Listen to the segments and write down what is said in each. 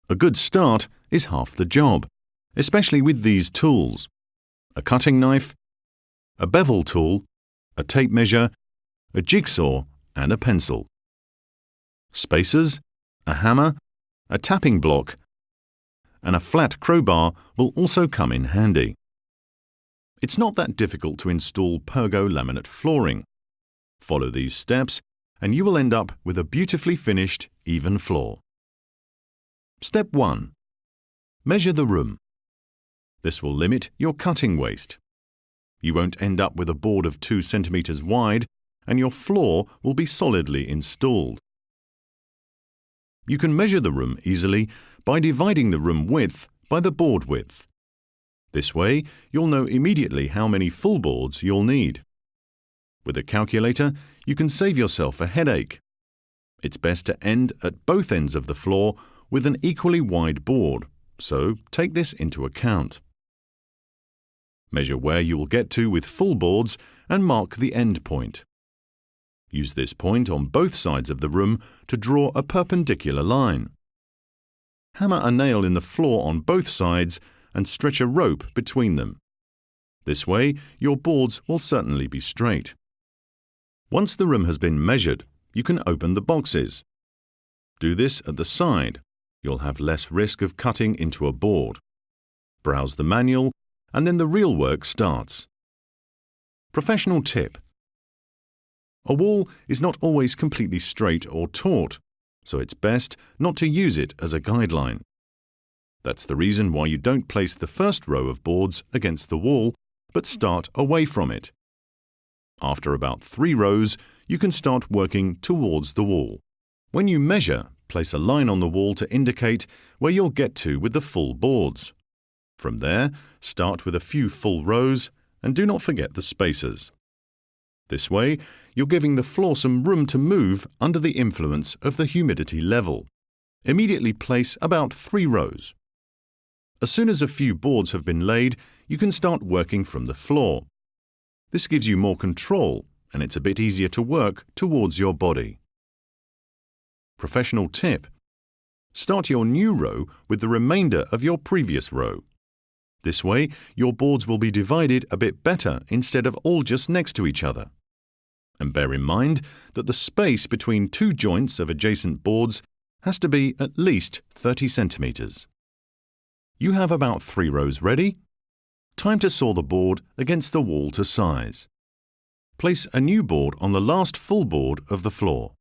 A good start is half the job, especially with these tools: a cutting knife, a bevel tool, a tape measure, a jigsaw and a pencil. Spacers, a hammer, a tapping block, and a flat crowbar will also come in handy. It's not that difficult to install Pergo laminate flooring. Follow these steps and you will end up with a beautifully finished, even floor. Step 1. Measure the room. This will limit your cutting waste. You won't end up with a board of 2 centimeters wide and your floor will be solidly installed. You can measure the room easily by dividing the room width by the board width. This way, you'll know immediately how many full boards you'll need. With a calculator, you can save yourself a headache. It's best to end at both ends of the floor with an equally wide board, so take this into account. Measure where you will get to with full boards and mark the end point. Use this point on both sides of the room to draw a perpendicular line. Hammer a nail in the floor on both sides and stretch a rope between them. This way, your boards will certainly be straight. Once the room has been measured, you can open the boxes. Do this at the side. You'll have less risk of cutting into a board. Browse the manual, and then the real work starts. Professional tip: a wall is not always completely straight or taut, so it's best not to use it as a guideline. That's the reason why you don't place the first row of boards against the wall, but start away from it. After about 3 rows, you can start working towards the wall. When you measure, place a line on the wall to indicate where you'll get to with the full boards. From there, start with a few full rows and do not forget the spacers. This way, you're giving the floor some room to move under the influence of the humidity level. Immediately place about 3 rows. As soon as a few boards have been laid, you can start working from the floor. This gives you more control, and it's a bit easier to work towards your body. Professional tip: start your new row with the remainder of your previous row. This way, your boards will be divided a bit better instead of all just next to each other. And bear in mind that the space between 2 joints of adjacent boards has to be at least 30 centimeters. You have about 3 rows ready. Time to saw the board against the wall to size. Place a new board on the last full board of the floor.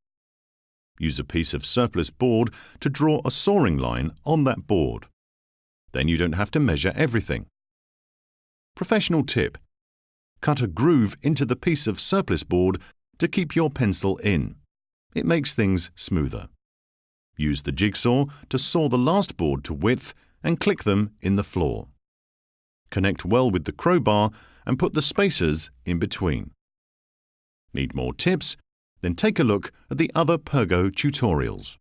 Use a piece of surplus board to draw a sawing line on that board. Then you don't have to measure everything. Professional tip: cut a groove into the piece of surplus board to keep your pencil in. It makes things smoother. Use the jigsaw to saw the last board to width and click them in the floor. Connect well with the crowbar and put the spacers in between. Need more tips? Then take a look at the other Pergo tutorials.